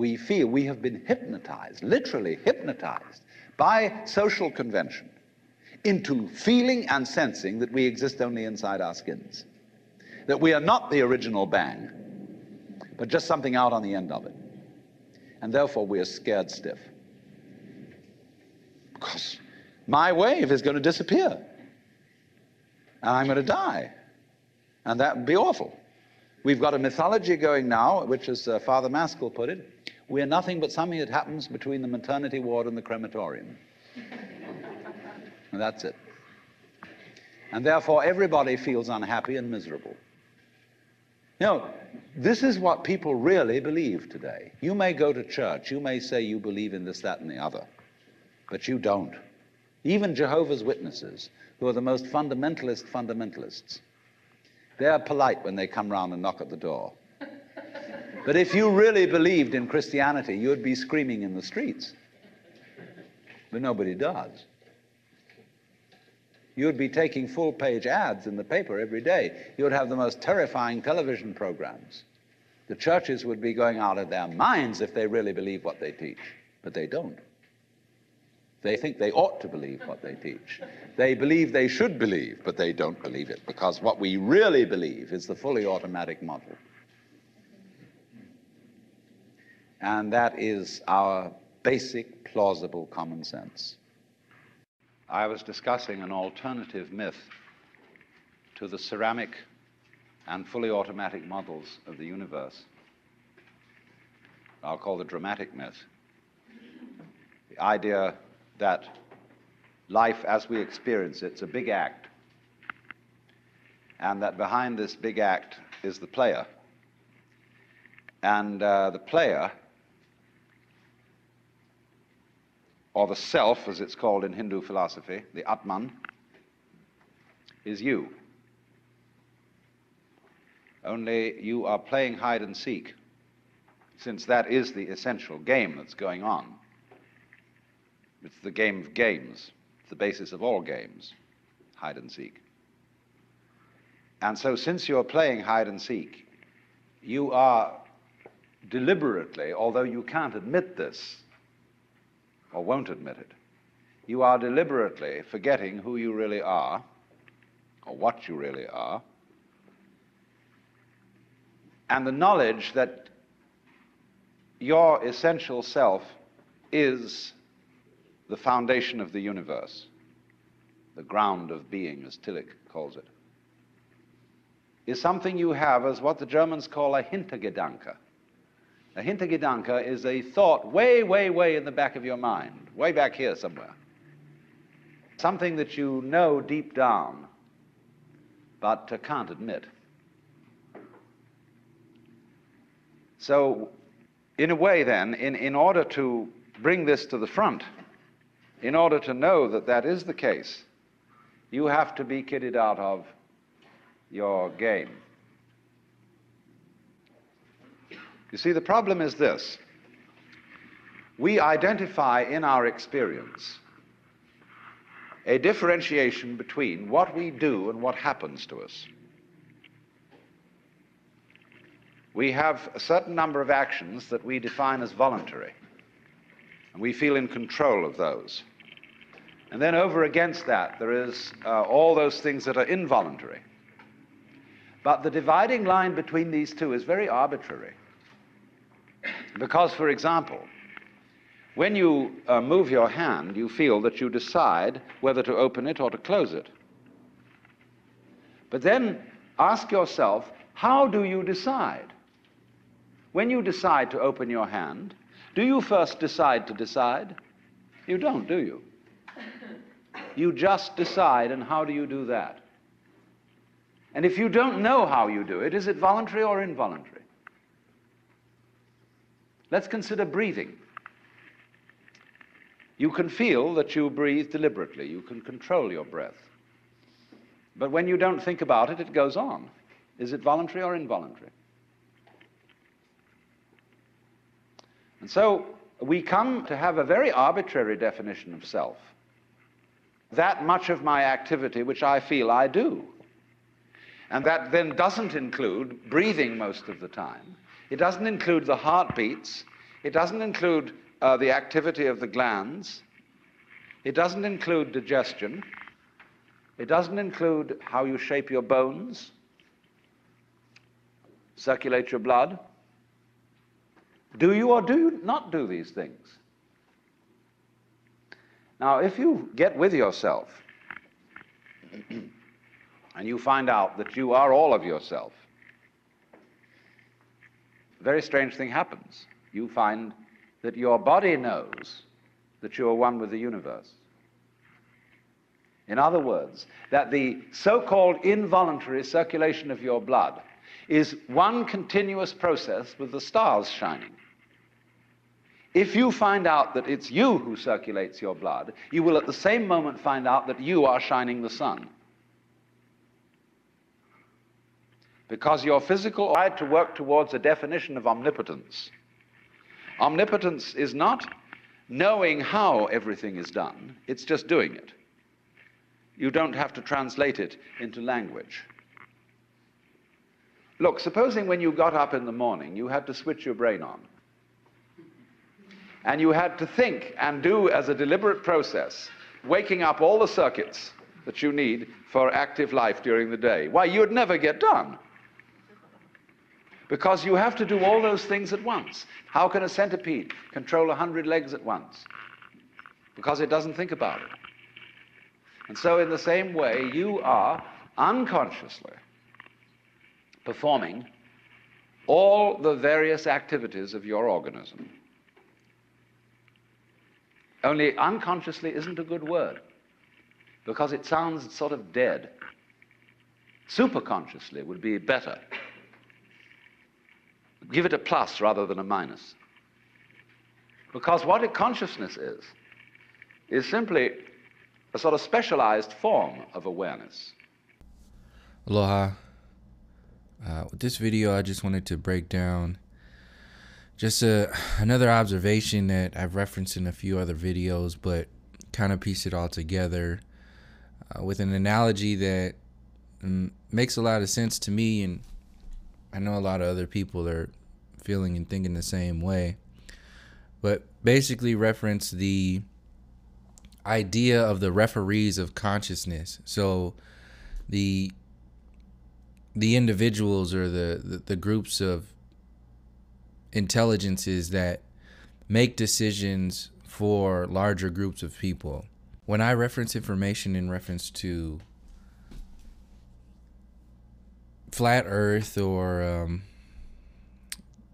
we feel we have been hypnotized, literally hypnotized, by social convention into feeling and sensing that we exist only inside our skins, that we are not the original bang, but just something out on the end of it. And therefore we are scared stiff. Because my wave is going to disappear, and I'm going to die, and that would be awful. We've got a mythology going now, which, as Father Maskell put it, we're nothing but something that happens between the maternity ward and the crematorium. And that's it. And therefore everybody feels unhappy and miserable. You know, this is what people really believe today. You may go to church, you may say you believe in this, that, and the other, but you don't. Even Jehovah's Witnesses, who are the most fundamentalists, they're polite when they come round and knock at the door. But if you really believed in Christianity, you'd be screaming in the streets. But nobody does. You'd be taking full-page ads in the paper every day. You'd have the most terrifying television programs. The churches would be going out of their minds if they really believe what they teach, but they don't. They think they ought to believe what they teach. They believe they should believe, but they don't believe it, because what we really believe is the fully automatic model. And that is our basic, plausible common sense. I was discussing an alternative myth to the ceramic and fully automatic models of the universe. I'll call the dramatic myth. The idea that life as we experience it's a big act, and that behind this big act is the player. And the player, or the self, as it's called in Hindu philosophy, the Atman, is you. Only you are playing hide and seek, since that is the essential game that's going on. It's the game of games. It's the basis of all games, hide and seek. And so since you're playing hide and seek, you are deliberately, although you can't admit this, or won't admit it, you are deliberately forgetting who you really are, or what you really are, and the knowledge that your essential self is the foundation of the universe, the ground of being, as Tillich calls it, is something you have as what the Germans call a Hintergedanke. A Hintergedanke is a thought way, way, way in the back of your mind, way back here somewhere. Something that you know deep down, but can't admit. So, in a way then, in order to bring this to the front, in order to know that that is the case, you have to be kitted out of your game. You see, the problem is this. We identify in our experience a differentiation between what we do and what happens to us. We have a certain number of actions that we define as voluntary, and we feel in control of those. And then over against that, there is all those things that are involuntary. But the dividing line between these two is very arbitrary. Because, for example, when you move your hand, you feel that you decide whether to open it or to close it. But then ask yourself, how do you decide? When you decide to open your hand, do you first decide to decide? You don't, do you? You just decide, and how do you do that? And if you don't know how you do it, is it voluntary or involuntary? Let's consider breathing. You can feel that you breathe deliberately. You can control your breath. But when you don't think about it, it goes on. Is it voluntary or involuntary? And so we come to have a very arbitrary definition of self. That much of my activity which I feel I do. And that then doesn't include breathing most of the time. It doesn't include the heartbeats. It doesn't include the activity of the glands. It doesn't include digestion. It doesn't include how you shape your bones, circulate your blood. Do you or do you not do these things? Now, if you get with yourself and you find out that you are all of yourself, a very strange thing happens. You find that your body knows that you are one with the universe. In other words, that the so-called involuntary circulation of your blood is one continuous process with the stars shining. If you find out that it's you who circulates your blood, you will at the same moment find out that you are shining the sun. Because your physical tried to work towards a definition of omnipotence. Omnipotence is not knowing how everything is done, it's just doing it. You don't have to translate it into language. Look, supposing when you got up in the morning, you had to switch your brain on. And you had to think and do as a deliberate process, waking up all the circuits that you need for active life during the day. Why, you'd never get done. Because you have to do all those things at once. How can a centipede control 100 legs at once? Because it doesn't think about it. And so in the same way, you are unconsciously performing all the various activities of your organism. Only unconsciously isn't a good word, because it sounds sort of dead. Superconsciously would be better. Give it a plus rather than a minus. Because what a consciousness is simply a sort of specialized form of awareness. Aloha. With this video, I just wanted to break down just another observation that I've referenced in a few other videos, but kind of piece it all together with an analogy that makes a lot of sense to me, and I know a lot of other people are feeling and thinking the same way. But basically reference the idea of the referees of consciousness. So the individuals or the groups of intelligences that make decisions for larger groups of people. When I reference information in reference to flat earth or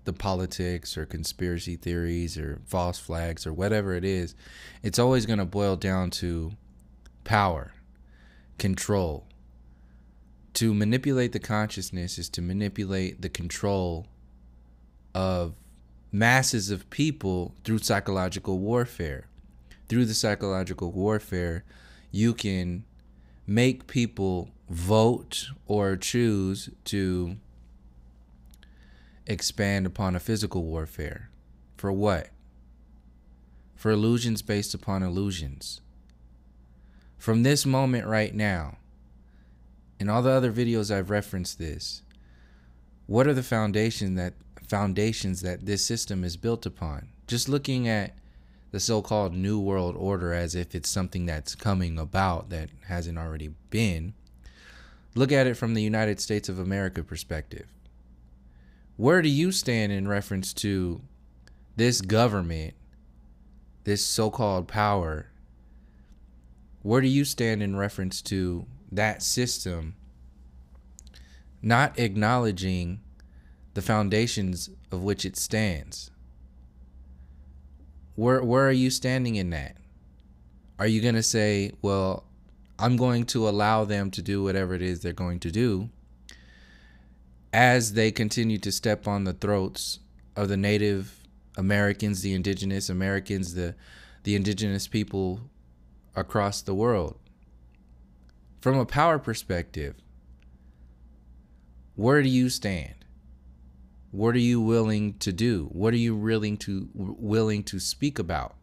the politics or conspiracy theories or false flags or whatever it is, it's always going to boil down to power, control. To manipulate the consciousness is to manipulate the control of masses of people through psychological warfare. Through the psychological warfare, you can make people vote or choose to expand upon a physical warfare. For what? For illusions based upon illusions. From this moment right now, in all the other videos I've referenced this, what are the foundations that this system is built upon? Just looking at the so-called New World Order as if it's something that's coming about that hasn't already been. Look at it from the United States of America perspective. Where do you stand in reference to this government, this so-called power? Where do you stand in reference to that system not acknowledging the foundations of which it stands? Where are you standing in that? Are you going to say, well, I'm going to allow them to do whatever it is they're going to do as they continue to step on the throats of the Native Americans, the indigenous Americans, the indigenous people across the world? From a power perspective, where do you stand? What are you willing to do? What are you willing to speak about?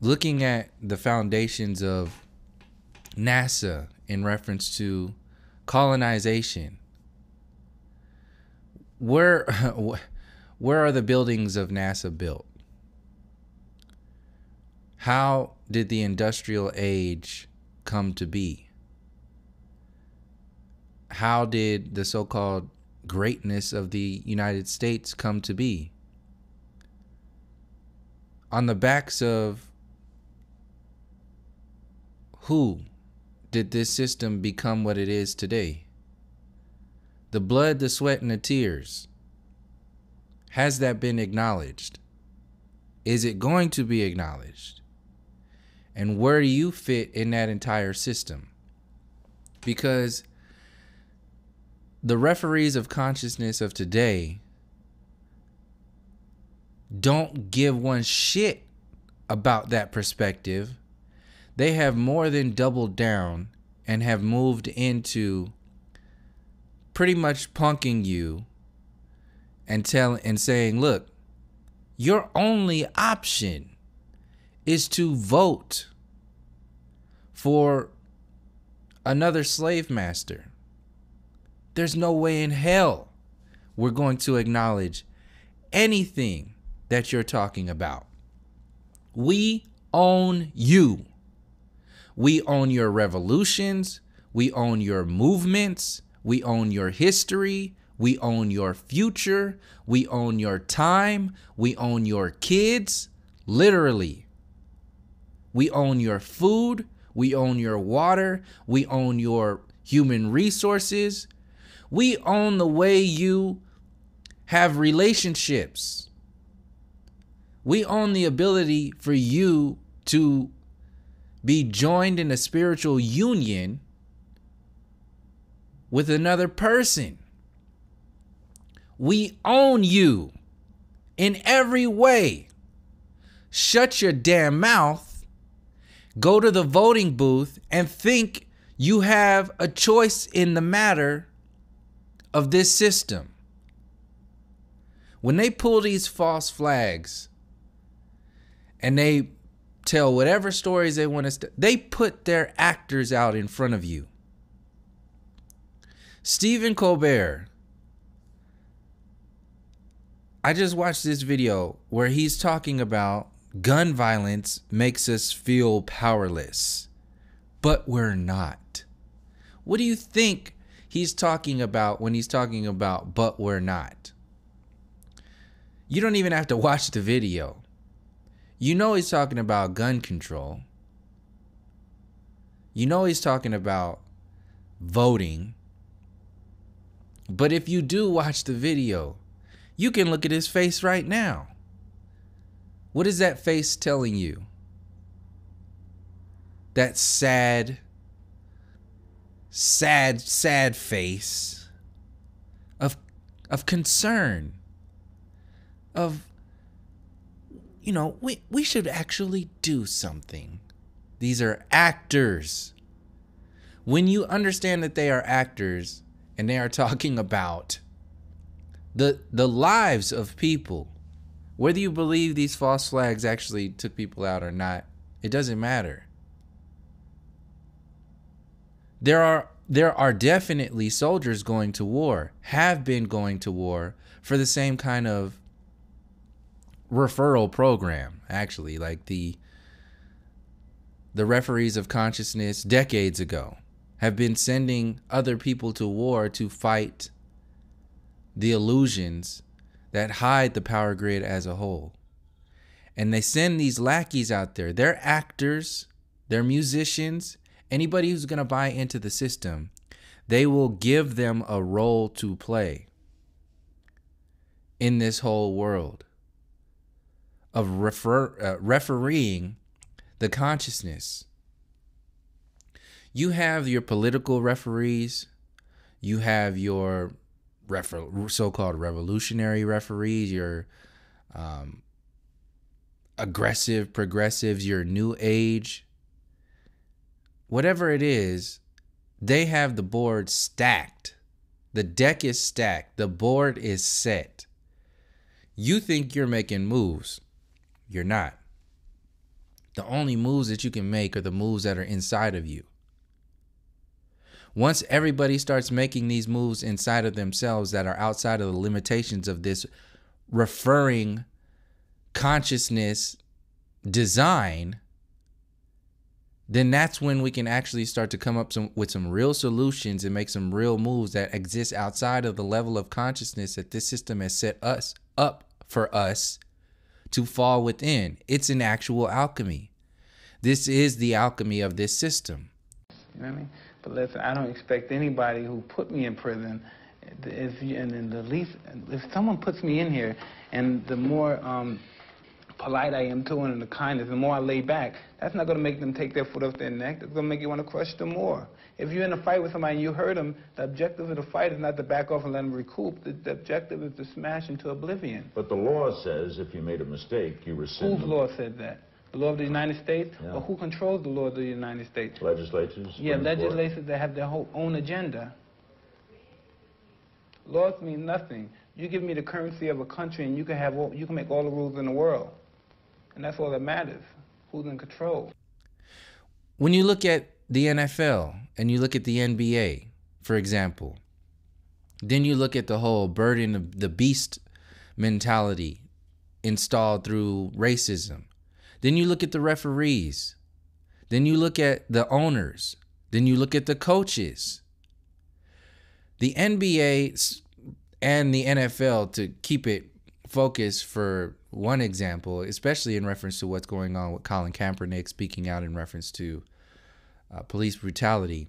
Looking at the foundations of NASA in reference to colonization, Where where are the buildings of NASA built? How did the industrial age come to be? How did the so-called greatness of the United States come to be? On the backs of who did this system become what it is today? The blood, the sweat, and the tears. Has that been acknowledged? Is it going to be acknowledged? And where do you fit in that entire system? Because the referees of consciousness of today don't give one shit about that perspective. They have more than doubled down and have moved into pretty much punking you and saying, look, your only option is to vote for another slave master. There's no way in hell we're going to acknowledge anything that you're talking about. We own you. We own your revolutions. We own your movements. We own your history. We own your future. We own your time. We own your kids. Literally. We own your food. We own your water. We own your human resources. We own the way you have relationships. We own the ability for you to be joined in a spiritual union with another person. We own you in every way. Shut your damn mouth, go to the voting booth, and think you have a choice in the matter of this system. When they pull these false flags and they tell whatever stories they want to, they put their actors out in front of you. Stephen Colbert, I just watched this video where he's talking about gun violence makes us feel powerless, but we're not. What do you think he's talking about when he's talking about but we're not? You don't even have to watch the video. You know he's talking about gun control. You know he's talking about voting. But if you do watch the video, you can look at his face right now. What is that face telling you? That sad face of concern. Of, you know, we should actually do something. These are actors. When you understand that they are actors and they are talking about the lives of people, whether you believe these false flags actually took people out or not, it doesn't matter. There are definitely soldiers going to war, have been going to war for the same kind of referral program, actually, like the referees of consciousness decades ago have been sending other people to war to fight the illusions that hide the power grid as a whole. And they send these lackeys out there. They're actors, they're musicians, anybody who's going to buy into the system, they will give them a role to play in this whole world of refereeing the consciousness. You have your political referees, you have your so-called revolutionary referees, your aggressive progressives, your new age, whatever it is, they have the board stacked. The deck is stacked. The board is set. You think you're making moves. You're not. The only moves that you can make are the moves that are inside of you. Once everybody starts making these moves inside of themselves that are outside of the limitations of this referring consciousness design, then that's when we can actually start to come up with some real solutions and make some real moves that exist outside of the level of consciousness that this system has set us up for us to fall within. It's an actual alchemy. This is the alchemy of this system. You know what I mean? But listen, I don't expect anybody who put me in prison, if someone puts me in here, and the more polite I am to them and the kindness, the more I lay back, that's not going to make them take their foot off their neck. It's going to make you want to crush them more. If you're in a fight with somebody and you hurt them, the objective of the fight is not to back off and let them recoup. The objective is to smash into oblivion. But the law says if you made a mistake, you rescind. Whose law said that? The law of the United States? Yeah. Or who controls the law of the United States? Legislatures? Yeah, legislators that have their whole own agenda. Laws mean nothing. You give me the currency of a country and you can make all the rules in the world. And that's all that matters. Who's in control? When you look at the NFL and you look at the NBA, for example, then you look at the whole burden of the beast mentality installed through racism. Then you look at the referees. Then you look at the owners. Then you look at the coaches. The NBA and the NFL, to keep it focused for one example, especially in reference to what's going on with Colin Kaepernick speaking out in reference to police brutality.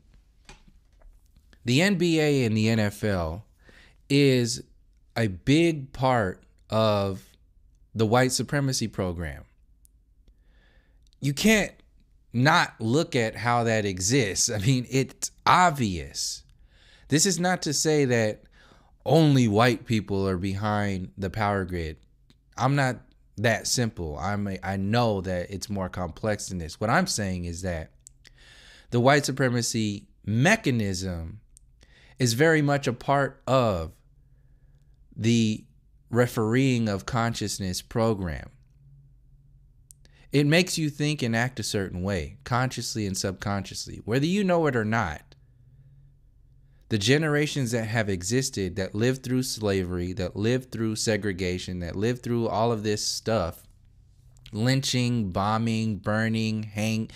The NBA and the NFL is a big part of the white supremacy program. You can't not look at how that exists. I mean, it's obvious. This is not to say that only white people are behind the power grid. I'm not that simple. I know that it's more complex than this. What I'm saying is that the white supremacy mechanism is very much a part of the refereeing of consciousness program. It makes you think and act a certain way, consciously and subconsciously, whether you know it or not. The generations that have existed, that lived through slavery, that lived through segregation, that lived through all of this stuff, lynching, bombing, burning,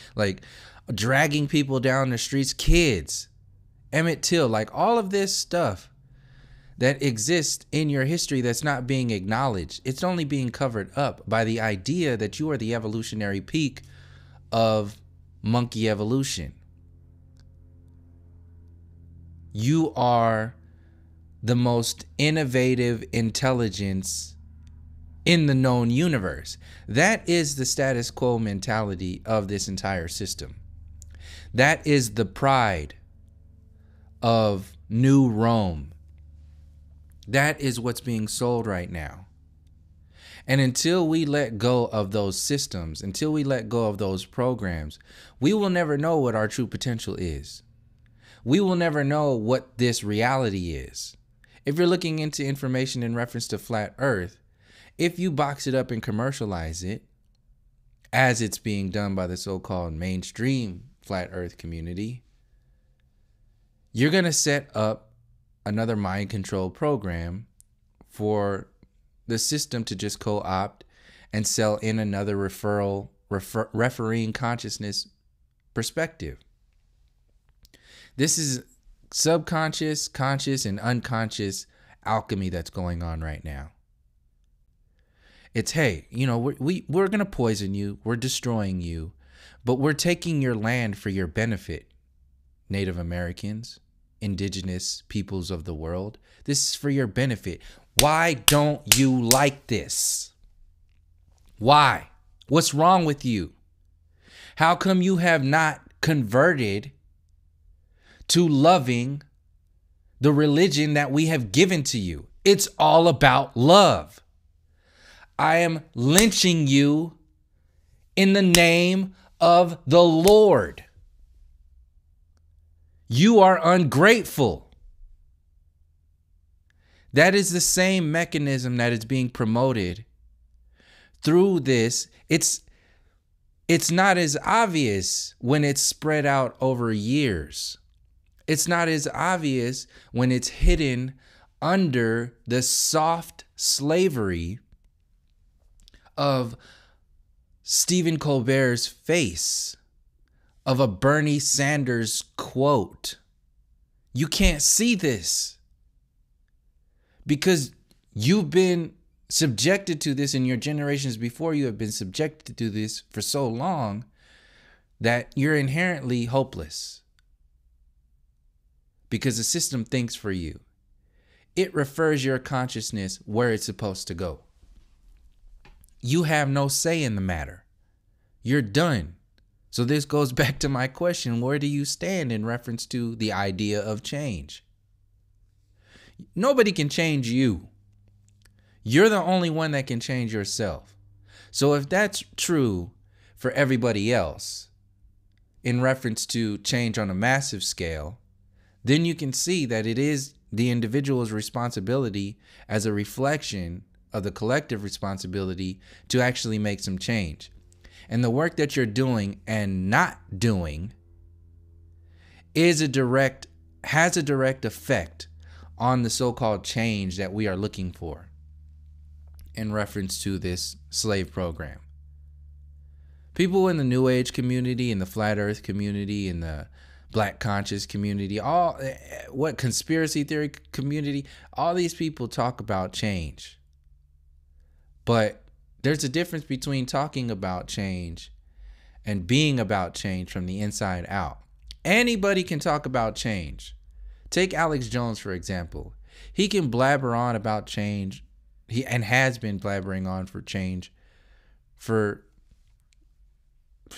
dragging people down the streets, kids, Emmett Till, all of this stuff that exists in your history that's not being acknowledged. It's only being covered up by the idea that you are the evolutionary peak of monkey evolution. You are the most innovative intelligence in the known universe. That is the status quo mentality of this entire system. That is the pride of New Rome. That is what's being sold right now. And until we let go of those systems, until we let go of those programs, we will never know what our true potential is. We will never know what this reality is. If you're looking into information in reference to flat earth, if you box it up and commercialize it, as it's being done by the so-called mainstream flat earth community, you're going to set up another mind control program for the system to just co-opt and sell in another refereeing consciousness perspective. This is subconscious, conscious, and unconscious alchemy that's going on right now. It's, hey, we're going to poison you. We're destroying you. But we're taking your land for your benefit. Native Americans, indigenous peoples of the world. This is for your benefit. Why don't you like this? Why? What's wrong with you? How come you have not converted to loving the religion that we have given to you? It's all about love. I am lynching you in the name of the Lord. You are ungrateful. That is the same mechanism that is being promoted through this. It's not as obvious when it's spread out over years. It's not as obvious when it's hidden under the soft slavery of Stephen Colbert's face, of a Bernie Sanders quote. You can't see this because you've been subjected to this, and your generations before you have been subjected to this for so long that you're inherently hopeless because the system thinks for you. It refers your consciousness where it's supposed to go. You have no say in the matter. You're done. So this goes back to my question, where do you stand in reference to the idea of change? Nobody can change you. You're the only one that can change yourself. So if that's true for everybody else in reference to change on a massive scale, then you can see that it is the individual's responsibility as a reflection of the collective responsibility to actually make some change. And the work that you're doing and not doing has a direct effect on the so-called change that we are looking for in reference to this slave program. People in the New Age community, in the Flat Earth community, in the Black Conscious community, conspiracy theory community, all these people talk about change. But there's a difference between talking about change and being about change from the inside out. Anybody can talk about change. Take Alex Jones, for example. He can blabber on about change. He has been blabbering on for change for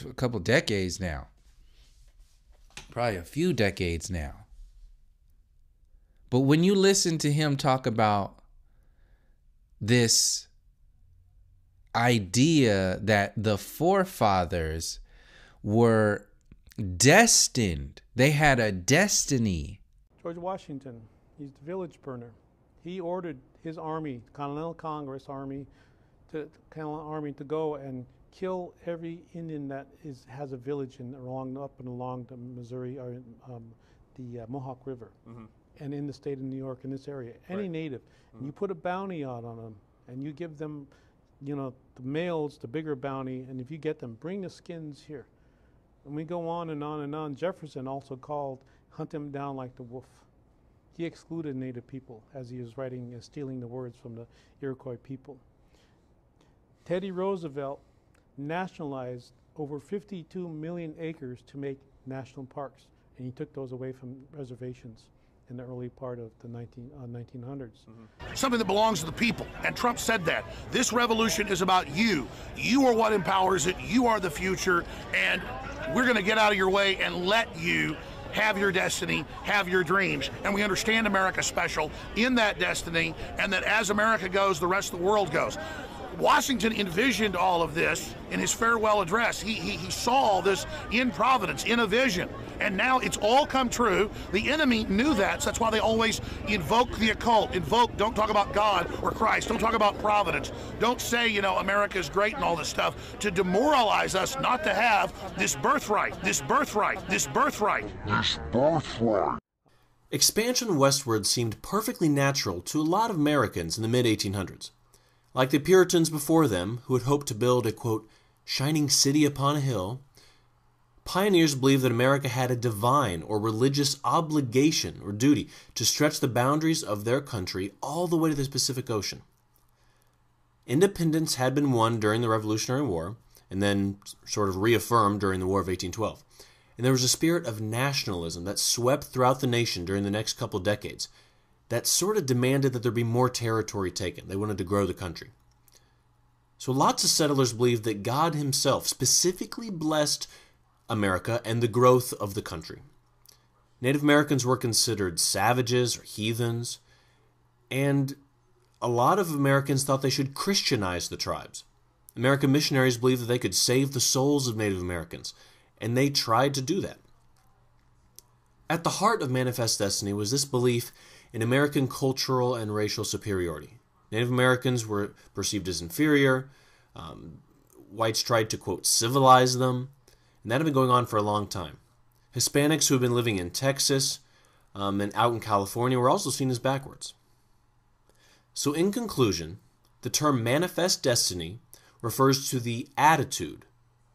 a couple decades now. Probably a few decades now. But when you listen to him talk about this idea that the forefathers were destined, they had a destiny. George Washington, he's the village burner. He ordered his army, Continental Congress Army, to go and kill every Indian that has a village up and along the Missouri or the Mohawk River, and in the state of New York in this area. Any native, and you put a bounty out on them, and you give them, the males the bigger bounty, and if you get them, bring the skins here. And we go on and on and on. Jefferson also called hunt them down like the wolf. He excluded Native people as he was writing and stealing the words from the Iroquois people. Teddy Roosevelt nationalized over 52 million acres to make national parks, and he took those away from reservations in the early part of the 1900s. Something that belongs to the people, and Trump said that. This revolution is about you. You are what empowers it. You are the future, and we're going to get out of your way and let you have your destiny, have your dreams. And we understand America's special in that destiny, and that as America goes, the rest of the world goes. Washington envisioned all of this in his farewell address. He saw this in Providence, in a vision, and now it's all come true. The enemy knew that, so that's why they always invoke the occult. Don't talk about God or Christ. Don't talk about Providence. Don't say, America's great and all this stuff, to demoralize us not to have this birthright, this birthright, this birthright, this birthright. Expansion westward seemed perfectly natural to a lot of Americans in the mid-1800s. Like the Puritans before them, who had hoped to build a, quote, shining city upon a hill, pioneers believed that America had a divine or religious obligation or duty to stretch the boundaries of their country all the way to the Pacific Ocean. Independence had been won during the Revolutionary War, and then sort of reaffirmed during the War of 1812. And there was a spirit of nationalism that swept throughout the nation during the next couple decades, that sort of demanded that there be more territory taken. They wanted to grow the country. So lots of settlers believed that God himself specifically blessed America and the growth of the country. Native Americans were considered savages or heathens, and a lot of Americans thought they should Christianize the tribes. American missionaries believed that they could save the souls of Native Americans, and they tried to do that. At the heart of Manifest Destiny was this belief in American cultural and racial superiority. Native Americans were perceived as inferior. Whites tried to, quote, civilize them. And that had been going on for a long time. Hispanics who had been living in Texas and out in California were also seen as backwards. So in conclusion, the term manifest destiny refers to the attitude,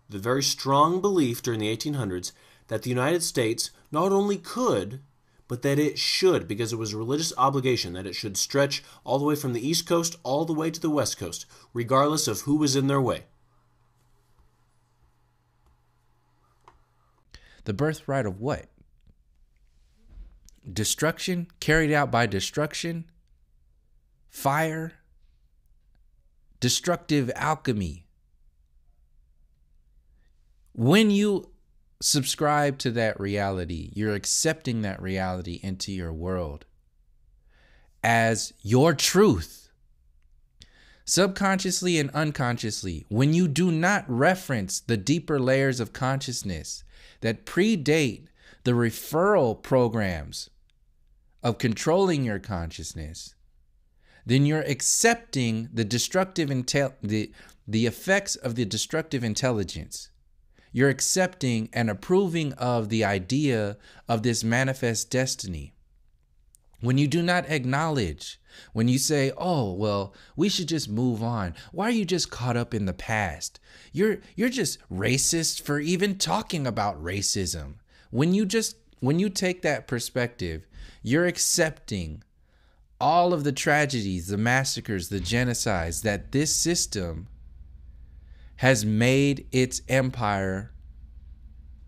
the very strong belief during the 1800s that the United States not only could, but that it should, because it was a religious obligation, that it should stretch all the way from the East Coast all the way to the West Coast, regardless of who was in their way. The birthright of what? Destruction, carried out by destruction, fire, destructive alchemy. When you subscribe to that reality, you're accepting that reality into your world as your truth. Subconsciously and unconsciously, when you do not reference the deeper layers of consciousness that predate the referral programs of controlling your consciousness, then you're accepting the destructive the effects of the destructive intelligence. You're accepting and approving of the idea of this manifest destiny. When you do not acknowledge, when you say, oh, well, we should just move on. Why are you just caught up in the past? You're just racist for even talking about racism. When you take that perspective, you're accepting all of the tragedies, the massacres, the genocides that this system has made its empire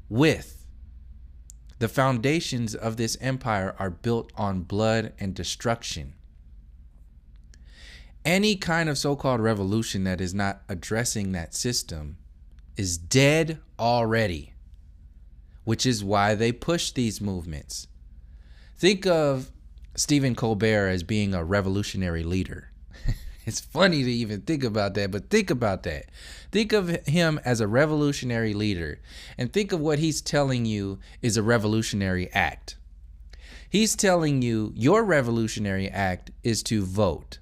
with. The foundations of this empire are built on blood and destruction. Any kind of so-called revolution that is not addressing that system is dead already, which is why they push these movements. Think of Stephen Colbert as being a revolutionary leader. It's funny to even think about that, but think about that. Think of him as a revolutionary leader and think of what he's telling you is a revolutionary act. He's telling you your revolutionary act is to vote.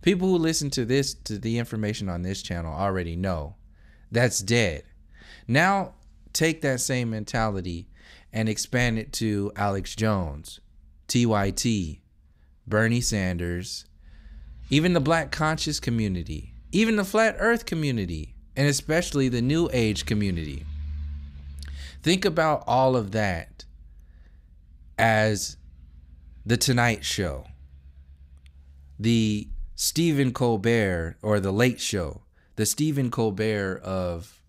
People who listen to the information on this channel already know that's dead. Now take that same mentality and expand it to Alex Jones, TYT, Bernie Sanders, even the Black conscious community, even the Flat Earth community, and especially the New Age community. Think about all of that as the Tonight Show, the Stephen Colbert, or the Late Show, the Stephen Colbert of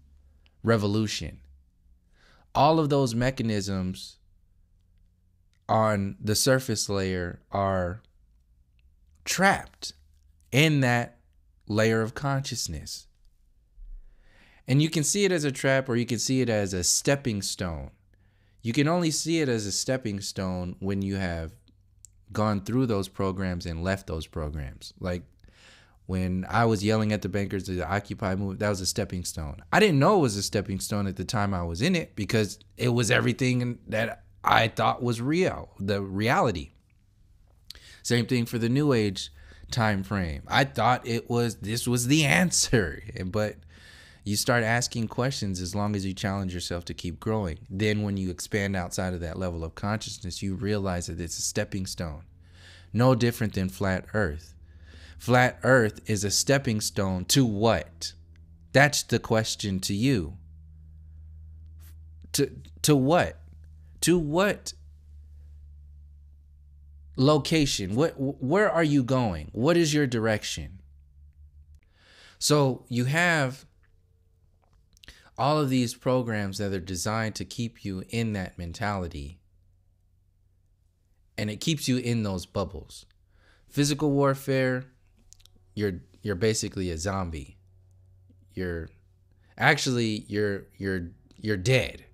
revolution. All of those mechanisms on the surface layer are trapped in that layer of consciousness. And you can see it as a trap, or you can see it as a stepping stone. You can only see it as a stepping stone when you have gone through those programs and left those programs. Like when I was yelling at the bankers of the Occupy movement, that was a stepping stone. I didn't know it was a stepping stone at the time I was in it because it was everything that I thought was real, the reality. Same thing for the New Age time frame. I thought this was the answer, but you start asking questions as long as you challenge yourself to keep growing. Then when you expand outside of that level of consciousness, you realize that it's a stepping stone. No different than flat earth. Flat earth is a stepping stone to what? That's the question to you. To what? To what location? Where are you going? What is your direction? So you have all of these programs that are designed to keep you in that mentality, and it keeps you in those bubbles. Physical warfare, you're basically a zombie. You're dead,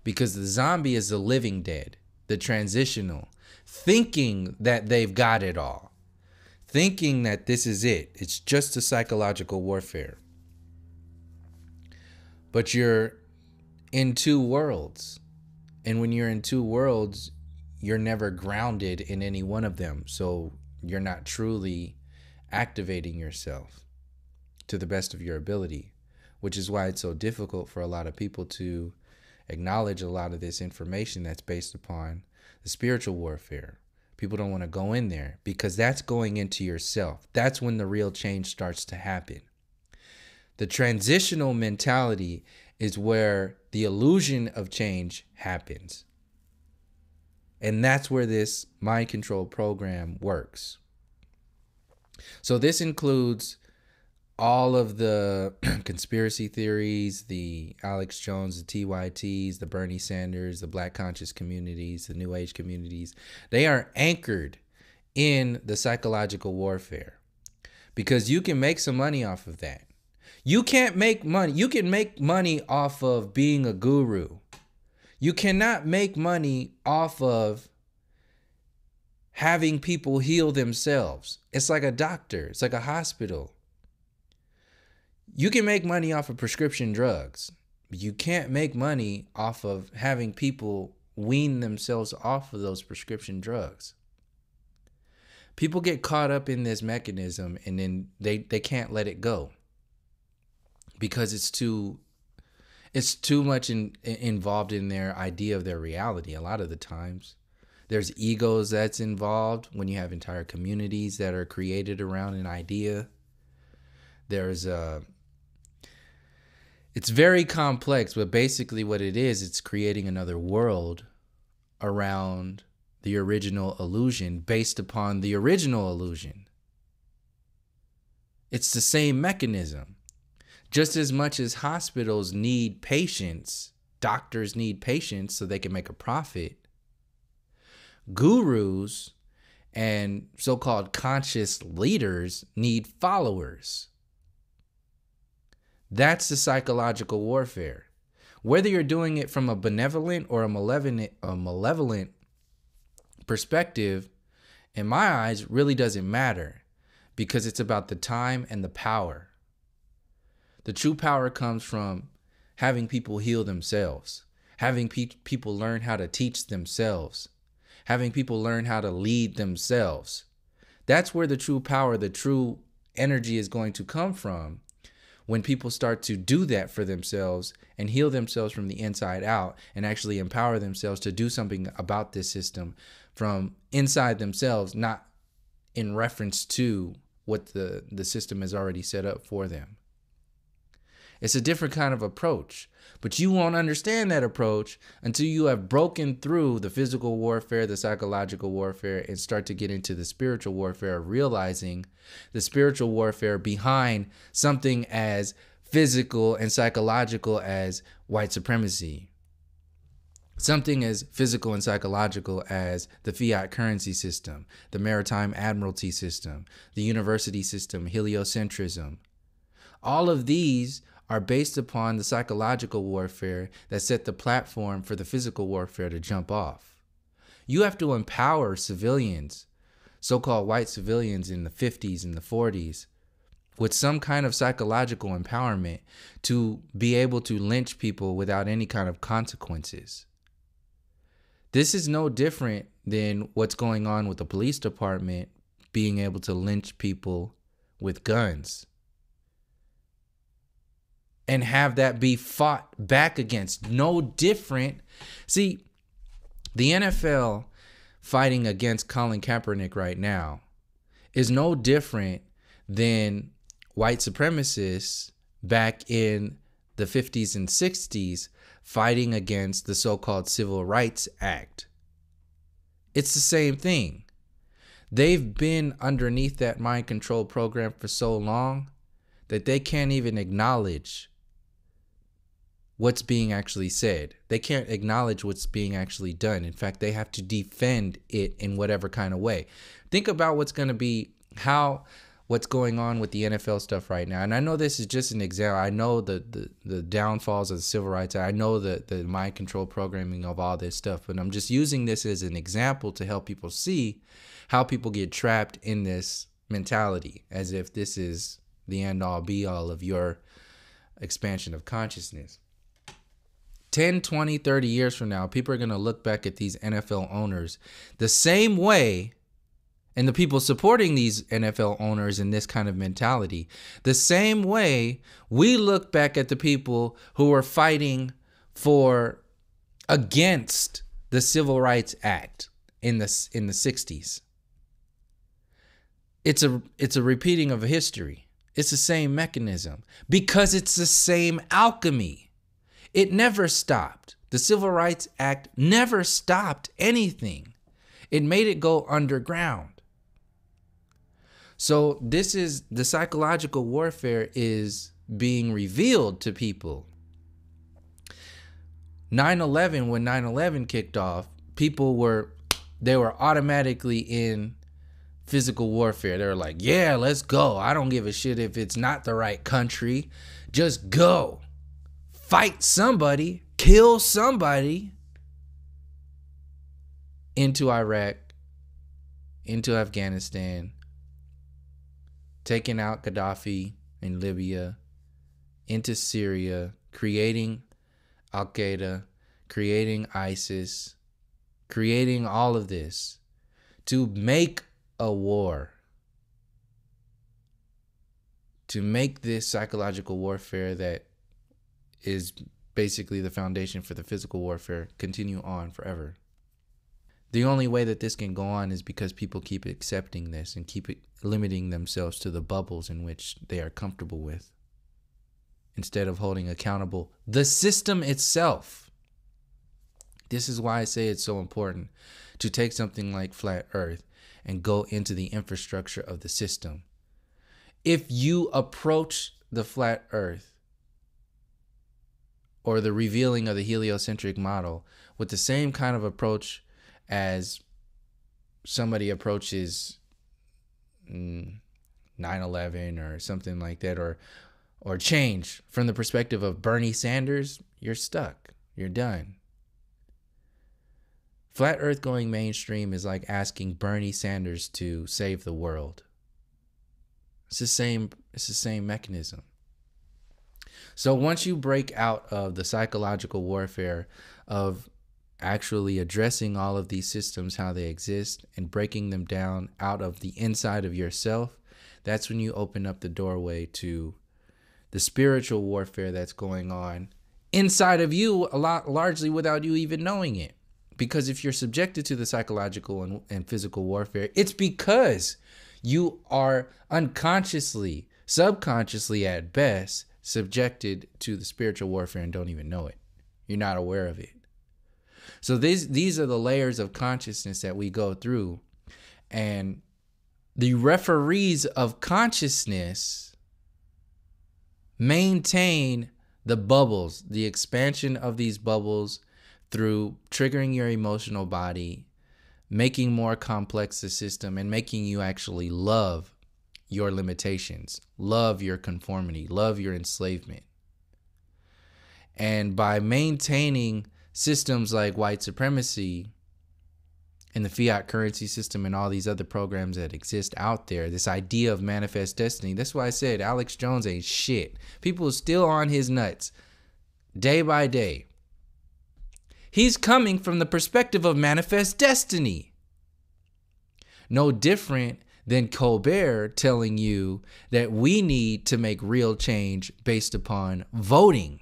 because the zombie is the living dead, the transitional, thinking that they've got it all, thinking that this is it. It's just a psychological warfare. But you're in two worlds. And when you're in two worlds, you're never grounded in any one of them. So you're not truly activating yourself to the best of your ability, which is why it's so difficult for a lot of people to acknowledge a lot of this information that's based upon the spiritual warfare. People don't want to go in there because that's going into yourself. That's when the real change starts to happen. The transitional mentality is where the illusion of change happens. And that's where this mind control program works. So this includes all of the conspiracy theories, the Alex Jones, the TYTs, the Bernie Sanders, the Black conscious communities, the New Age communities. They are anchored in the psychological warfare because you can make some money off of that. You can't make money. You can make money off of being a guru. You cannot make money off of having people heal themselves. It's like a doctor. It's like a hospital. You can make money off of prescription drugs. But you can't make money off of having people wean themselves off of those prescription drugs. People get caught up in this mechanism and then they can't let it go because it's too much involved in their idea of their reality. A lot of the times there's egos that's involved when you have entire communities that are created around an idea. It's very complex, but basically what it is, it's creating another world around the original illusion based upon the original illusion. It's the same mechanism. Just as much as hospitals need patients, doctors need patients so they can make a profit, gurus and so-called conscious leaders need followers. That's the psychological warfare. Whether you're doing it from a benevolent or a malevolent perspective, in my eyes, really doesn't matter because it's about the time and the power. The true power comes from having people heal themselves, having people learn how to teach themselves, having people learn how to lead themselves. That's where the true power, the true energy is going to come from. When people start to do that for themselves and heal themselves from the inside out and actually empower themselves to do something about this system from inside themselves, not in reference to what the system has already set up for them. It's a different kind of approach, but you won't understand that approach until you have broken through the physical warfare, the psychological warfare, and start to get into the spiritual warfare, realizing the spiritual warfare behind something as physical and psychological as white supremacy. Something as physical and psychological as the fiat currency system, the maritime admiralty system, the university system, heliocentrism. All of these are based upon the psychological warfare that set the platform for the physical warfare to jump off. You have to empower civilians, so-called white civilians in the 50s and the 40s, with some kind of psychological empowerment to be able to lynch people without any kind of consequences. This is no different than what's going on with the police department being able to lynch people with guns and have that be fought back against. No different. See, the NFL fighting against Colin Kaepernick right now is no different than white supremacists back in the 50s and 60s fighting against the so-called Civil Rights Act. It's the same thing. They've been underneath that mind control program for so long that they can't even acknowledge what's being actually said. They can't acknowledge what's being actually done. In fact, they have to defend it in whatever kind of way. Think about what's going to be, what's going on with the NFL stuff right now. And I know this is just an example. I know the downfalls of the Civil Rights Act. I know the mind control programming of all this stuff. But I'm just using this as an example to help people see how people get trapped in this mentality, as if this is the end-all be-all of your expansion of consciousness. 10, 20, 30 years from now, people are going to look back at these NFL owners the same way, and the people supporting these NFL owners in this kind of mentality, the same way we look back at the people who are fighting against the Civil Rights Act in the 60s. It's a repeating of a history. It's the same mechanism because it's the same alchemy. It never stopped. The Civil Rights Act never stopped anything. It made it go underground. So this is the psychological warfare is being revealed to people. 9/11, when 9/11 kicked off, people were automatically in physical warfare. They were like, yeah, let's go. I don't give a shit if it's not the right country. Just go. Fight somebody. Kill somebody. Into Iraq. Into Afghanistan. Taking out Gaddafi in Libya. Into Syria. Creating Al-Qaeda. Creating ISIS. Creating all of this. To make a war, to make this psychological warfare that is basically the foundation for the physical warfare continue on forever. The only way that this can go on is because people keep accepting this and keep limiting themselves to the bubbles in which they are comfortable with, instead of holding accountable the system itself. This is why I say it's so important to take something like Flat Earth and go into the infrastructure of the system. If you approach the Flat Earth or the revealing of the heliocentric model with the same kind of approach as somebody approaches 9/11 or something like that, or change from the perspective of Bernie Sanders, you're stuck. You're done. Flat Earth going mainstream is like asking Bernie Sanders to save the world. It's the same mechanism. So once you break out of the psychological warfare of actually addressing all of these systems, how they exist, and breaking them down out of the inside of yourself, that's when you open up the doorway to the spiritual warfare that's going on inside of you, largely without you even knowing it. Because if you're subjected to the psychological and physical warfare, it's because you are unconsciously, subconsciously at best, subjected to the spiritual warfare and don't even know it. You're not aware of it. So these are the layers of consciousness that we go through. And the referees of consciousness maintain the bubbles, the expansion of these bubbles, through triggering your emotional body, making more complex the system, and making you actually love your limitations, love your conformity, love your enslavement. And by maintaining systems like white supremacy and the fiat currency system and all these other programs that exist out there, this idea of manifest destiny, that's why I said Alex Jones ain't shit. People are still on his nuts day by day. He's coming from the perspective of manifest destiny. No different than Colbert telling you that we need to make real change based upon voting.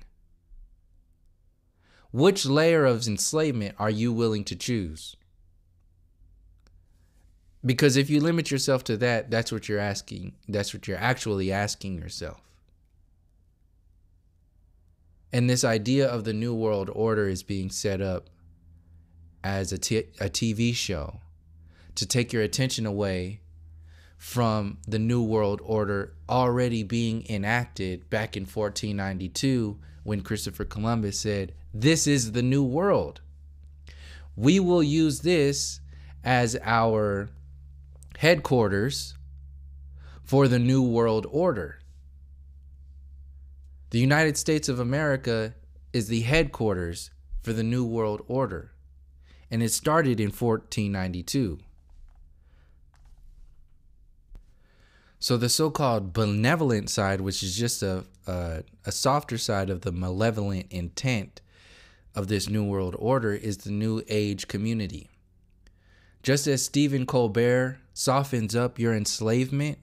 Which layer of enslavement are you willing to choose? Because if you limit yourself to that, that's what you're asking. That's what you're actually asking yourself. And this idea of the New World Order is being set up as a TV show to take your attention away from the New World Order already being enacted back in 1492 when Christopher Columbus said, "This is the New World. We will use this as our headquarters for the New World Order." The United States of America is the headquarters for the New World Order. And it started in 1492. So the so-called benevolent side, which is just a softer side of the malevolent intent of this New World Order, is the New Age community. Just as Stephen Colbert softens up your enslavement,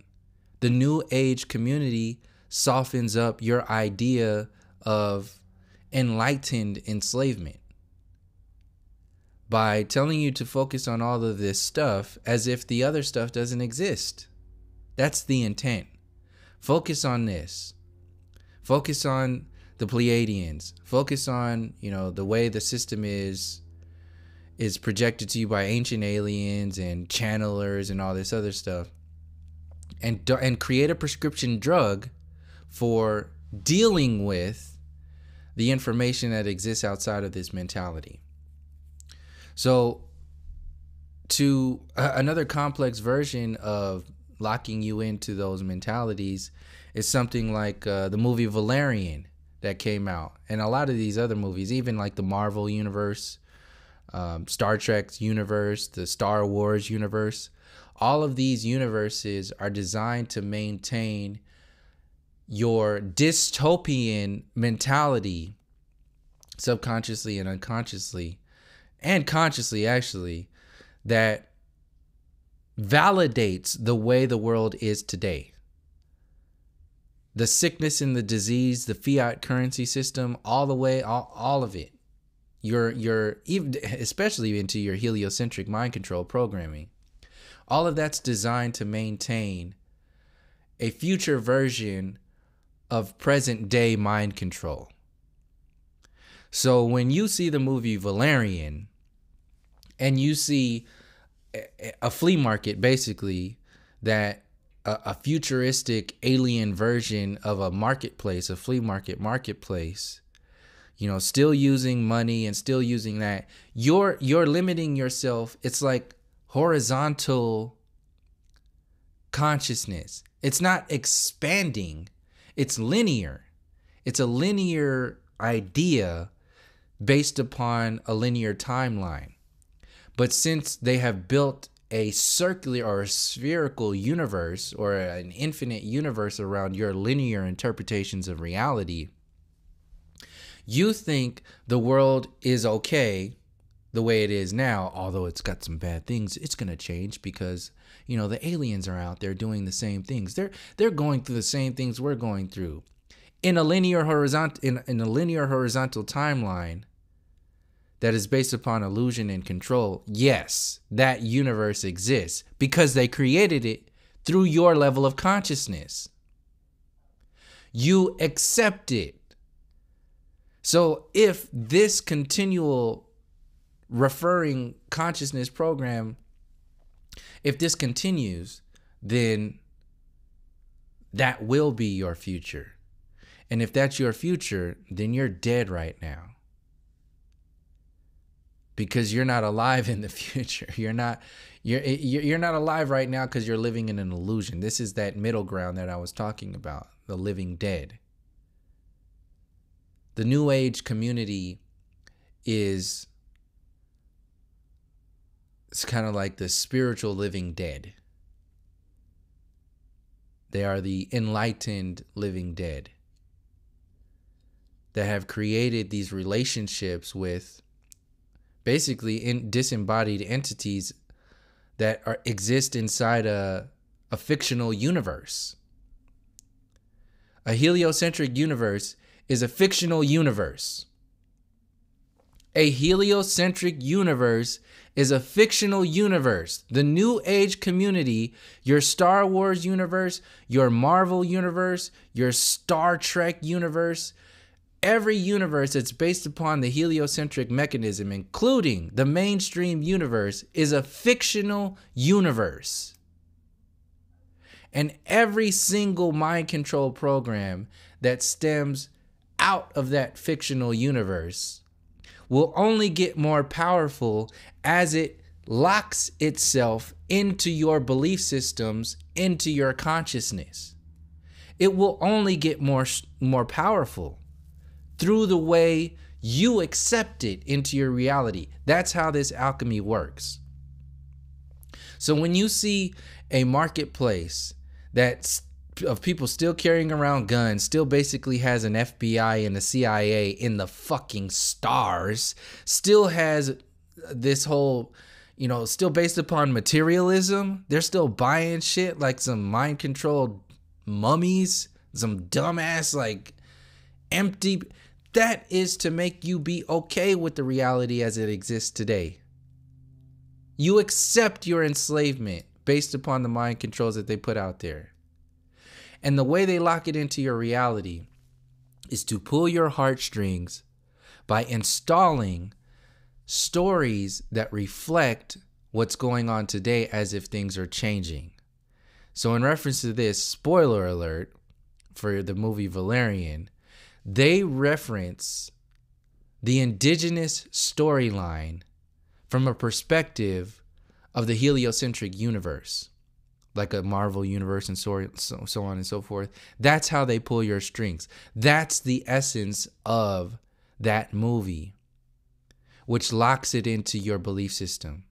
the New Age community softens up your idea of enlightened enslavement by telling you to focus on all of this stuff as if the other stuff doesn't exist. That's the intent. Focus on this. Focus on the Pleiadians. Focus on, the way the system is projected to you by ancient aliens and channelers and all this other stuff. And create a prescription drug for dealing with the information that exists outside of this mentality. So, to another complex version of locking you into those mentalities is something like the movie Valerian that came out, and a lot of these other movies, even like the Marvel universe, Star Trek's universe, the Star Wars universe. All of these universes are designed to maintain your dystopian mentality, subconsciously and unconsciously, and consciously actually, that validates the way the world is today. The sickness and the disease, the fiat currency system, all of it. You're even, especially into your heliocentric mind control programming. All of that's designed to maintain a future version of present day mind control. So when you see the movie Valerian and you see a flea market, basically, that a futuristic alien version of a marketplace, a flea marketplace, still using money and still using that, you're limiting yourself. It's like horizontal consciousness. It's not expanding. It's linear. It's a linear idea based upon a linear timeline. But since they have built a circular or a spherical universe or an infinite universe around your linear interpretations of reality, you think the world is okay the way it is now, although it's got some bad things. It's going to change because, the aliens are out there doing the same things. They're going through the same things we're going through. In a linear horizontal timeline that is based upon illusion and control, yes, that universe exists because they created it through your level of consciousness. You accept it. So if this continual referring consciousness program, if this continues, then that will be your future. And if that's your future, then you're dead right now. Because you're not alive in the future. You're not alive right now because you're living in an illusion. This is that middle ground that I was talking about, the living dead. The New Age community it's kind of like the spiritual living dead. They are the enlightened living dead that have created these relationships with basically disembodied entities that exist inside a fictional universe. A heliocentric universe is a fictional universe. A heliocentric universe is a fictional universe. The New Age community, your Star Wars universe, your Marvel universe, your Star Trek universe, every universe that's based upon the heliocentric mechanism, including the mainstream universe, is a fictional universe. And every single mind control program that stems out of that fictional universe will only get more powerful as it locks itself into your belief systems, into your consciousness. It will only get more powerful through the way you accept it into your reality. That's how this alchemy works. So when you see a marketplace that's of people still carrying around guns, still basically has an FBI and a CIA in the fucking stars, still has this whole, still based upon materialism. They're still buying shit like some mind controlled mummies, some dumbass, like empty. That is to make you be okay with the reality as it exists today. You accept your enslavement based upon the mind controls that they put out there. And the way they lock it into your reality is to pull your heartstrings by installing stories that reflect what's going on today as if things are changing. So in reference to this, spoiler alert for the movie Valerian, they reference the indigenous storyline from a perspective of the heliocentric universe, like a Marvel universe and so on and so forth. That's how they pull your strings. That's the essence of that movie, which locks it into your belief system.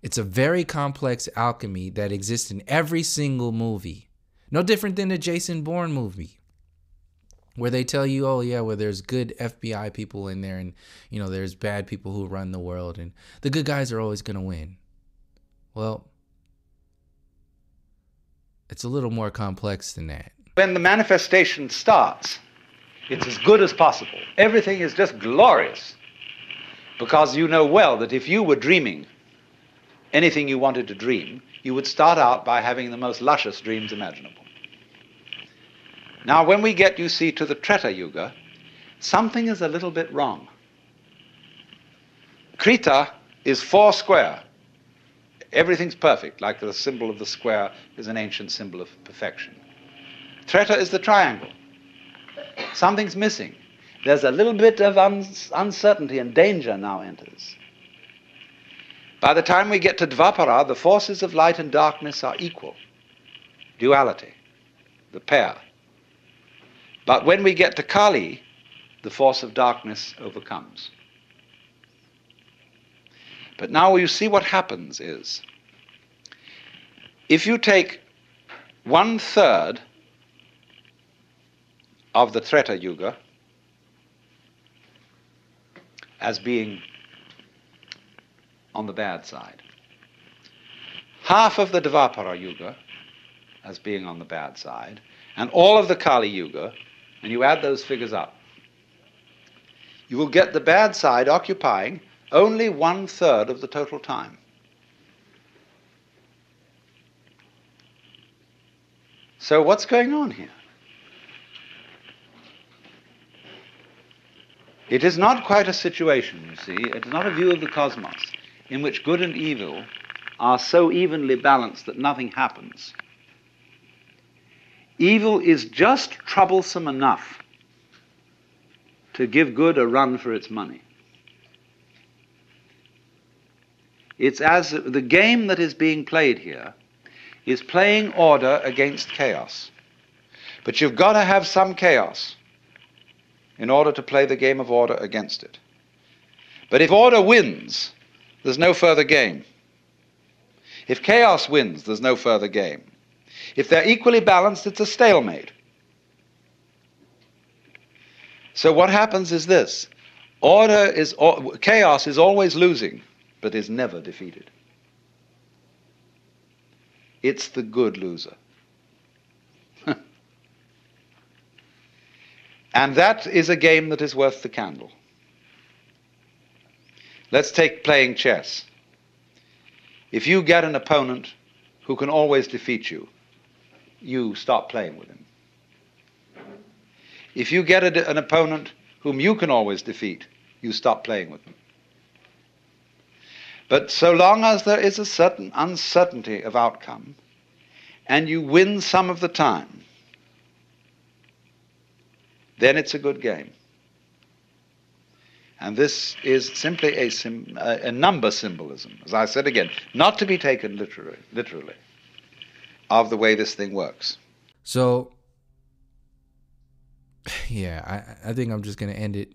It's a very complex alchemy that exists in every single movie. No different than the Jason Bourne movie, where they tell you, oh yeah, well there's good FBI people in there and, you know, there's bad people who run the world and the good guys are always going to win. Well, it's a little more complex than that. When the manifestation starts, it's as good as possible. Everything is just glorious. Because you know well that if you were dreaming anything you wanted to dream, you would start out by having the most luscious dreams imaginable. Now, when we get, you see, to the Treta Yuga, something is a little bit wrong. Krita is 4 square. Everything's perfect, like the symbol of the square is an ancient symbol of perfection. Treta is the triangle. Something's missing. There's a little bit of uncertainty, and danger now enters. By the time we get to Dvapara, the forces of light and darkness are equal. Duality, the pair. But when we get to Kali, the force of darkness overcomes. But now you see what happens is, if you take 1/3 of the Treta Yuga as being on the bad side, half of the Dvapara Yuga as being on the bad side, and all of the Kali Yuga, and you add those figures up, you will get the bad side occupying only 1/3 of the total time. So what's going on here? It is not quite a situation, you see, it is not a view of the cosmos in which good and evil are so evenly balanced that nothing happens. Evil is just troublesome enough to give good a run for its money. It's as the game that is being played here is playing order against chaos. But you've got to have some chaos in order to play the game of order against it. But if order wins, there's no further game. If chaos wins, there's no further game. If they're equally balanced, it's a stalemate. So what happens is this: chaos is always losing, but is never defeated. It's the good loser. And that is a game that is worth the candle. Let's take playing chess. If you get an opponent who can always defeat you, you stop playing with him. If you get an opponent whom you can always defeat, you stop playing with him. But so long as there is a certain uncertainty of outcome, and you win some of the time, then it's a good game. And this is simply a number symbolism, as I said again, not to be taken literally, of the way this thing works. So, yeah, I think I'm just going to end it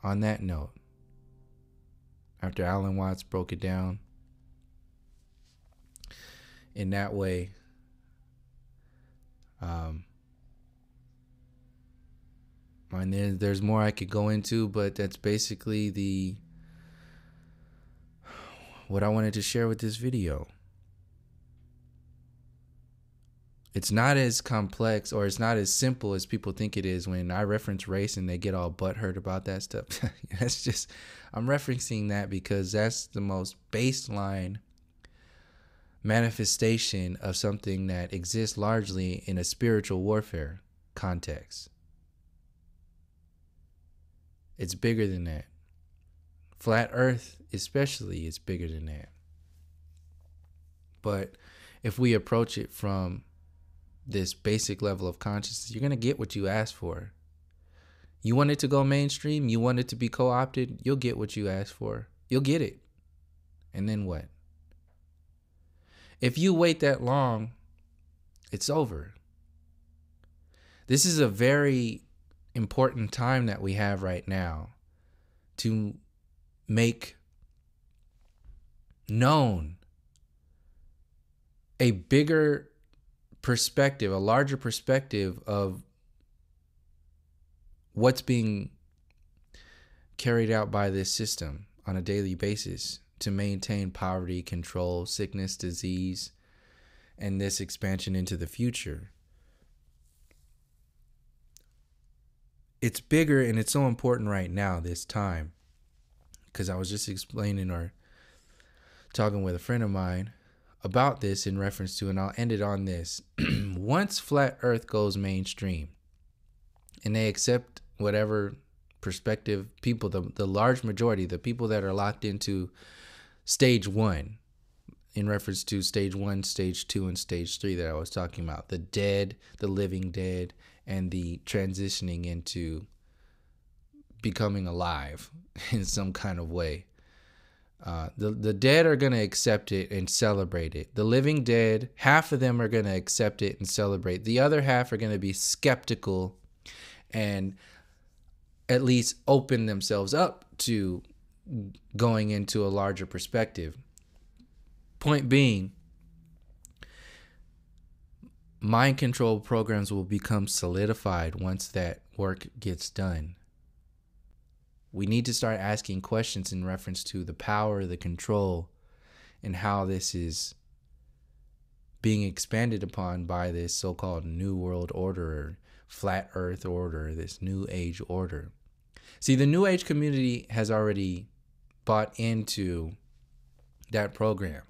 on that note. After Alan Watts broke it down in that way, and there's more I could go into, but that's basically what I wanted to share with this video. It's not as complex, or it's not as simple as people think it is when I reference race and they get all butthurt about that stuff. That's just, I'm referencing that because that's the most baseline manifestation of something that exists largely in a spiritual warfare context. It's bigger than that. Flat Earth especially is bigger than that. But if we approach it from this basic level of consciousness, you're going to get what you ask for. You want it to go mainstream, you want it to be co-opted, you'll get what you ask for. You'll get it. And then what? If you wait that long, it's over. This is a very important time that we have right now to make known a bigger perspective, a larger perspective of what's being carried out by this system on a daily basis to maintain poverty, control, sickness, disease, and this expansion into the future. It's bigger, and it's so important right now, this time, because I was just explaining or talking with a friend of mine about this in reference to, and I'll end it on this. Once Flat Earth goes mainstream and they accept whatever perspective people, the large majority, the people that are locked into stage 1, in reference to stage 1, stage 2, and stage 3 that I was talking about, the dead, the living dead, and the transitioning into becoming alive in some kind of way. The dead are going to accept it and celebrate it. The living dead, half of them are going to accept it and celebrate. The other half are going to be skeptical and at least open themselves up to going into a larger perspective. Point being, mind control programs will become solidified once that work gets done. We need to start asking questions in reference to the power, the control, and how this is being expanded upon by this so-called New World Order, or Flat Earth Order, this New Age order. See, the New Age community has already bought into that program.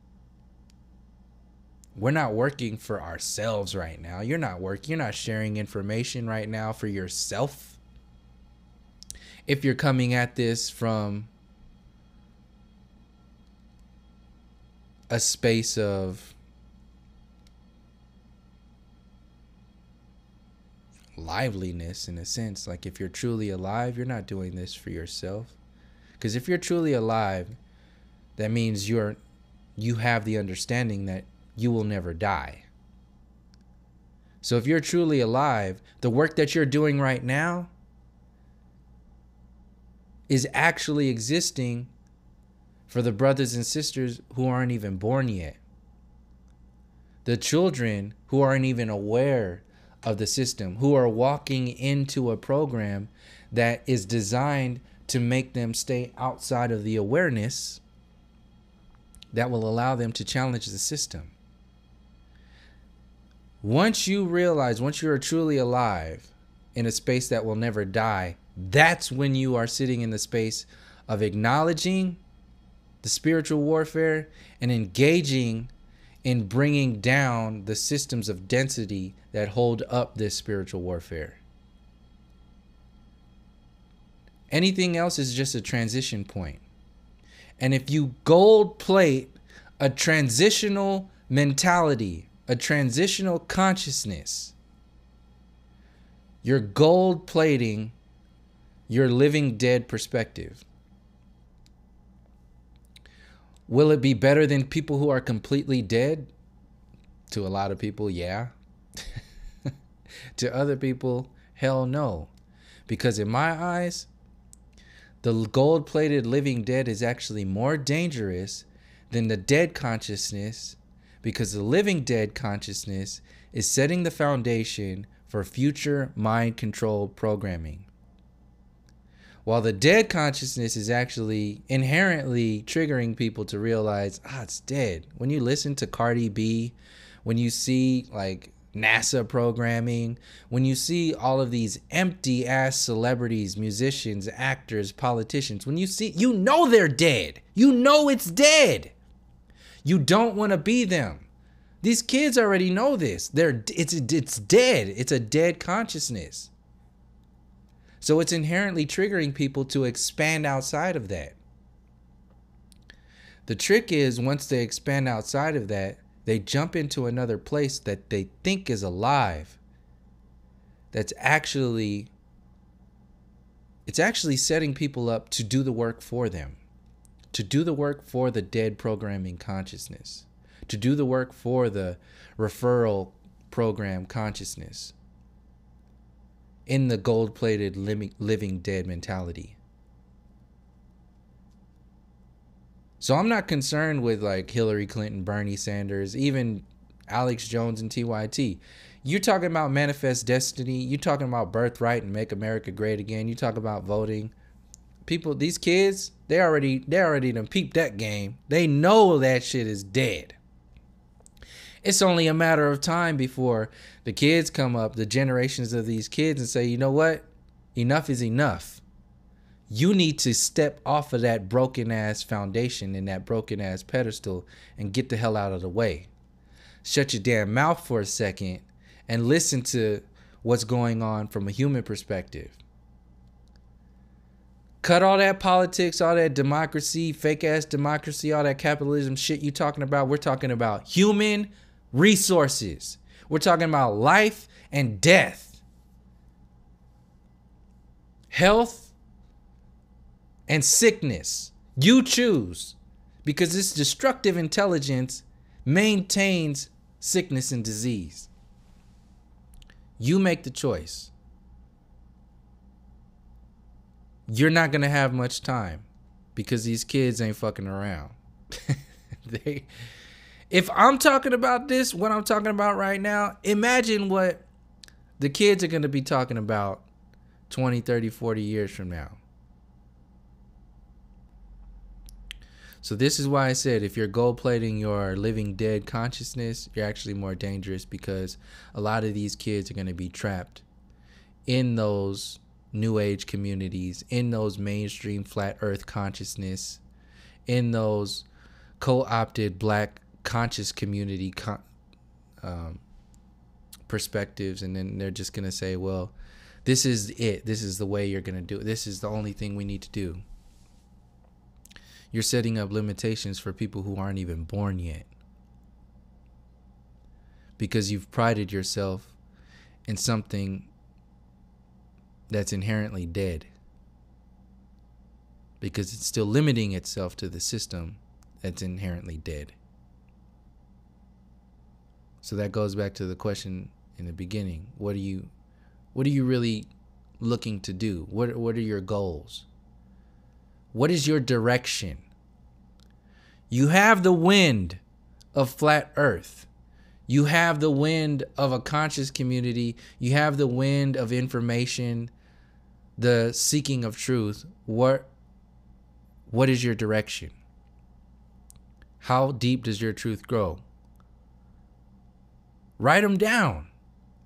We're not working for ourselves right now. You're not sharing information right now for yourself. If you're coming at this from a space of liveliness, in a sense, like if you're truly alive, you're not doing this for yourself. Because if you're truly alive, that means you have the understanding that you will never die. So if you're truly alive, the work that you're doing right now is actually existing for the brothers and sisters who aren't even born yet. The children who aren't even aware of the system, who are walking into a program that is designed to make them stay outside of the awareness that will allow them to challenge the system. Once you realize, once you are truly alive in a space that will never die, that's when you are sitting in the space of acknowledging the spiritual warfare and engaging in bringing down the systems of density that hold up this spiritual warfare. Anything else is just a transition point. And if you gold plate a transitional mentality, a transitional consciousness, you're gold plating your living dead perspective. Will it be better than people who are completely dead? To a lot of people, yeah. To other people, hell no. Because in my eyes, the gold-plated living dead is actually more dangerous than the dead consciousness, because the living dead consciousness is setting the foundation for future mind control programming. While the dead consciousness is actually inherently triggering people to realize, it's dead. When you listen to Cardi B, when you see like NASA programming, when you see all of these empty ass celebrities, musicians, actors, politicians, when you see, you know they're dead. You know it's dead. You don't want to be them. These kids already know this. It's dead. It's a dead consciousness. So it's inherently triggering people to expand outside of that. The trick is, once they expand outside of that, they jump into another place that they think is alive. It's actually setting people up to do the work for them. To do the work for the dead programming consciousness. To do the work for the referral program consciousness. In the gold-plated living dead mentality. So I'm not concerned with like Hillary Clinton, Bernie Sanders, even Alex Jones and TYT. You're talking about manifest destiny. You're talking about birthright and make America great again. You talk about voting. People, these kids, they already done peeped that game. They know that shit is dead. It's only a matter of time before the kids come up, the generations of these kids, and say, you know what? Enough is enough. You need to step off of that broken ass foundation and that broken ass pedestal and get the hell out of the way. Shut your damn mouth for a second and listen to what's going on from a human perspective. Cut all that politics, all that democracy, fake ass democracy, all that capitalism shit you talking about. We're talking about human resources. We're talking about life and death. Health and sickness. You choose, because this destructive intelligence maintains sickness and disease. You make the choice. You're not going to have much time because these kids ain't fucking around. If I'm talking about this, what I'm talking about right now, imagine what the kids are going to be talking about 20, 30, 40 years from now. So this is why I said, if you're gold plating your living dead consciousness, you're actually more dangerous, because a lot of these kids are going to be trapped in those new age communities, in those mainstream flat earth consciousness, in those co-opted black conscious community perspectives. And then they're just going to say, well, this is it. This is the way you're going to do it. This is the only thing we need to do. You're setting up limitations for people who aren't even born yet, because you've prided yourself in something that's inherently dead, because it's still limiting itself to the system that's inherently dead. So that goes back to the question in the beginning. What are you really looking to do? What are your goals? What is your direction? You have the wind of flat earth. You have the wind of a conscious community. You have the wind of information, the seeking of truth. What is your direction? How deep does your truth grow? Write them down.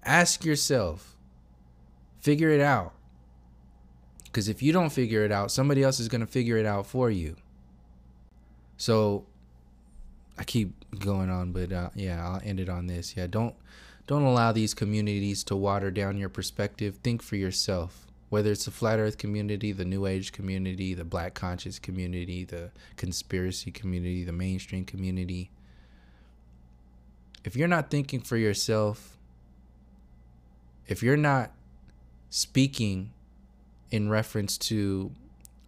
Ask yourself. Figure it out. Because if you don't figure it out, somebody else is going to figure it out for you. So I keep going on, but yeah, I'll end it on this. Yeah, don't allow these communities to water down your perspective. Think for yourself. Whether it's the flat earth community, the new age community, the black conscious community, the conspiracy community, the mainstream community. If you're not thinking for yourself, if you're not speaking in reference to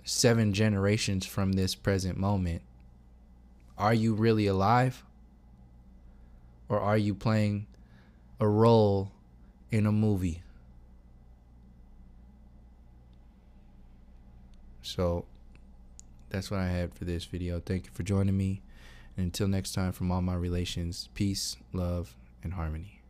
7 generations from this present moment, are you really alive? Or are you playing a role in a movie? So that's what I had for this video. Thank you for joining me. And until next time, from all my relations, peace, love, and harmony.